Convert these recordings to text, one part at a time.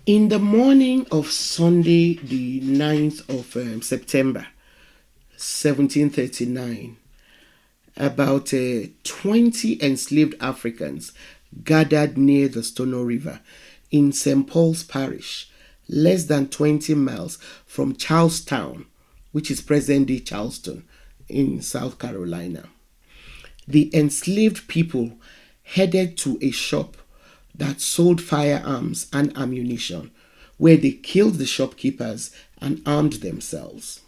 In the morning of Sunday, the 9th of September 1739, about 20 enslaved Africans gathered near the Stono River in St. Paul's Parish, less than 20 miles from Charlestown, which is present-day Charleston in South Carolina. The enslaved people headed to a shop that sold firearms and ammunition, where they killed the shopkeepers and armed themselves.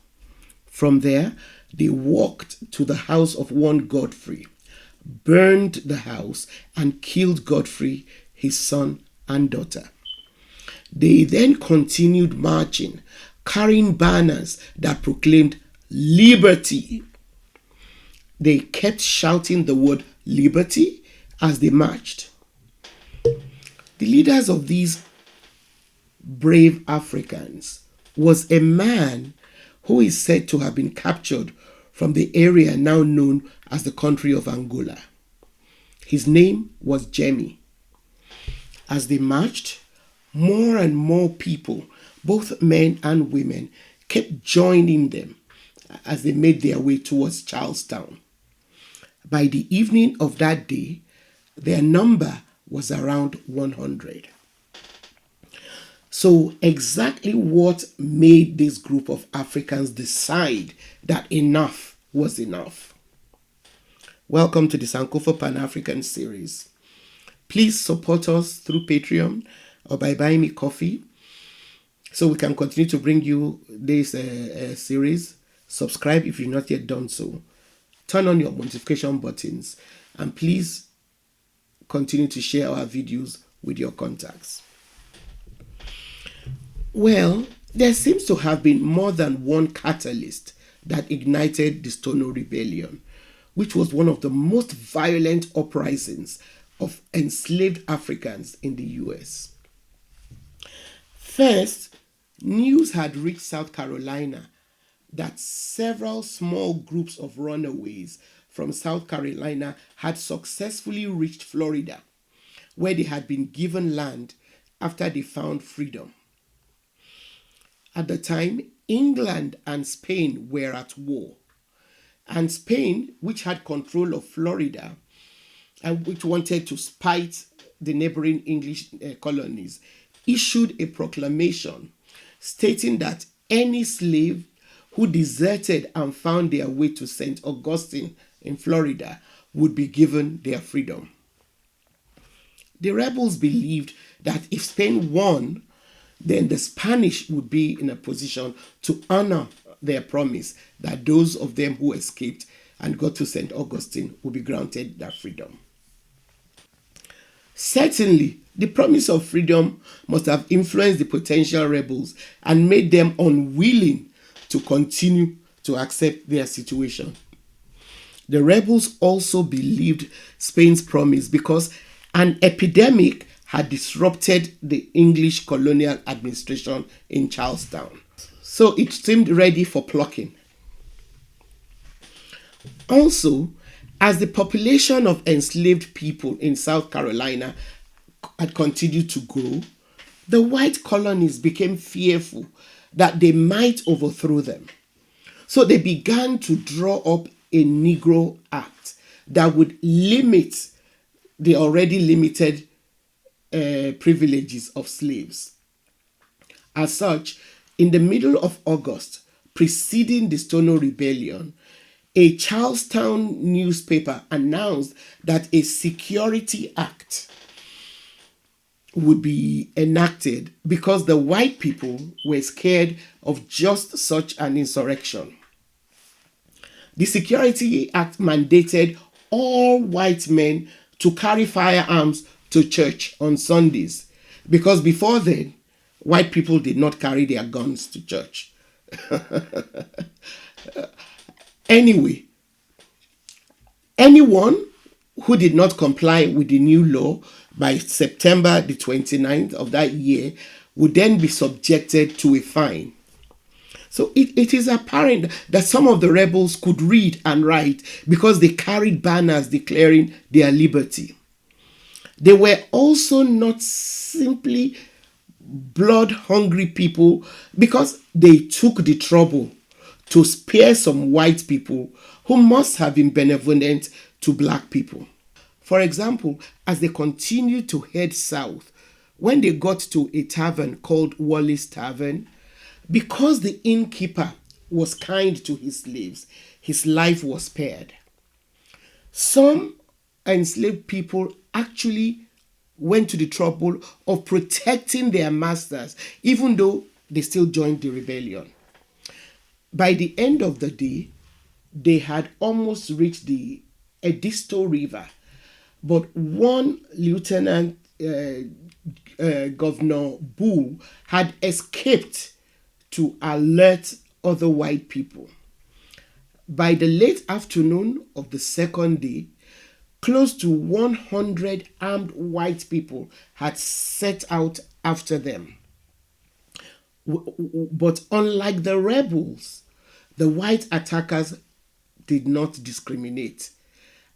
From there, they walked to the house of one Godfrey, burned the house, and killed Godfrey, his son, and daughter. They then continued marching, carrying banners that proclaimed liberty. They kept shouting the word liberty as they marched. The leaders of these brave Africans was a man who is said to have been captured from the area now known as the country of Angola. His name was Jemmy. As they marched, more and more people, both men and women, kept joining them as they made their way towards Charlestown. By the evening of that day, their number was around 100. So exactly what made this group of Africans decide that enough was enough? Welcome to the Sankofa Pan-African series. Please support us through Patreon or by buying me coffee so we can continue to bring you this series. Subscribe if you've not yet done so. Turn on your notification buttons and please continue to share our videos with your contacts. Well, there seems to have been more than one catalyst that ignited the Stono Rebellion, which was one of the most violent uprisings of enslaved Africans in the US. First, news had reached South Carolina that several small groups of runaways from South Carolina had successfully reached Florida, where they had been given land after they found freedom. At the time, England and Spain were at war, and Spain, which had control of Florida and which wanted to spite the neighboring English colonies, issued a proclamation stating that any slave who deserted and found their way to St. Augustine in Florida would be given their freedom. The rebels believed that if Spain won, then the Spanish would be in a position to honor their promise that those of them who escaped and got to St. Augustine would be granted that freedom. Certainly, the promise of freedom must have influenced the potential rebels and made them unwilling to continue to accept their situation. The rebels also believed Spain's promise because an epidemic had disrupted the English colonial administration in Charlestown. So it seemed ready for plucking. Also, as the population of enslaved people in South Carolina had continued to grow, the white colonies became fearful that they might overthrow them. So they began to draw up a Negro Act that would limit the already limited privileges of slaves. As such, in the middle of August, preceding the Stono Rebellion, a Charlestown newspaper announced that a Security Act would be enacted because the white people were scared of just such an insurrection. The Security Act mandated all white men to carry firearms to church on Sundays, because before then, white people did not carry their guns to church. Anyway, anyone who did not comply with the new law by September the 29th of that year would then be subjected to a fine. So it is apparent that some of the rebels could read and write because they carried banners declaring their liberty. They were also not simply blood hungry people, because they took the trouble to spare some white people who must have been benevolent to black people. For example, as they continued to head south, when they got to a tavern called Wally's Tavern, because the innkeeper was kind to his slaves, his life was spared. Some enslaved people actually went to the trouble of protecting their masters, even though they still joined the rebellion. By the end of the day, they had almost reached the Edisto River, but one lieutenant, Governor Bull, had escaped to alert other white people. By the late afternoon of the second day, close to 100 armed white people had set out after them. But unlike the rebels, the white attackers did not discriminate.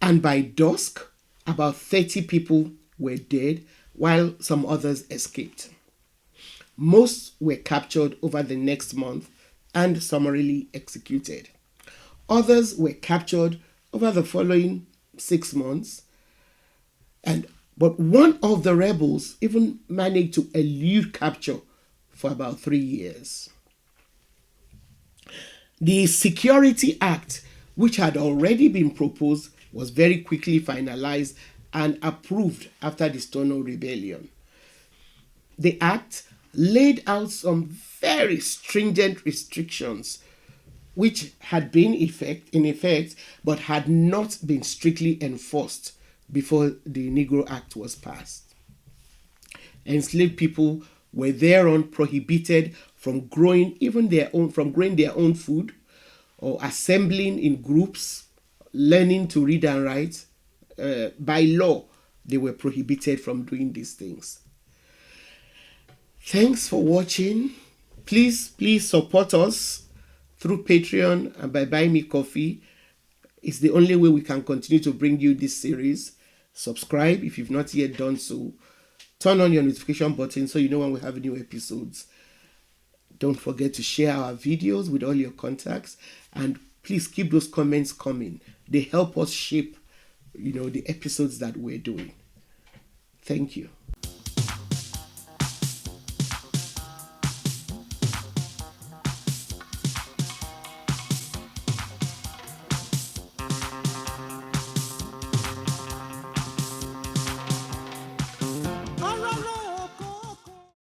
And by dusk, about 30 people were dead, while some others escaped. Most were captured over the next month and summarily executed. Others were captured over the following 6 months, but one of the rebels even managed to elude capture for about 3 years. The Security Act, which had already been proposed, was very quickly finalized and approved after the Stono Rebellion. The act laid out some very stringent restrictions which had been in effect but had not been strictly enforced before the Negro Act was passed. Enslaved people were thereon prohibited from growing their own food, or assembling in groups, learning to read and write. By law, they were prohibited from doing these things. Thanks for watching. Please support us through Patreon and by Buy Me Coffee. It's the only way we can continue to bring you this series. Subscribe if you've not yet done so. Turn on your notification button so you know when we have new episodes. Don't forget to share our videos with all your contacts, and please keep those comments coming. They help us shape, the episodes that we're doing. Thank you.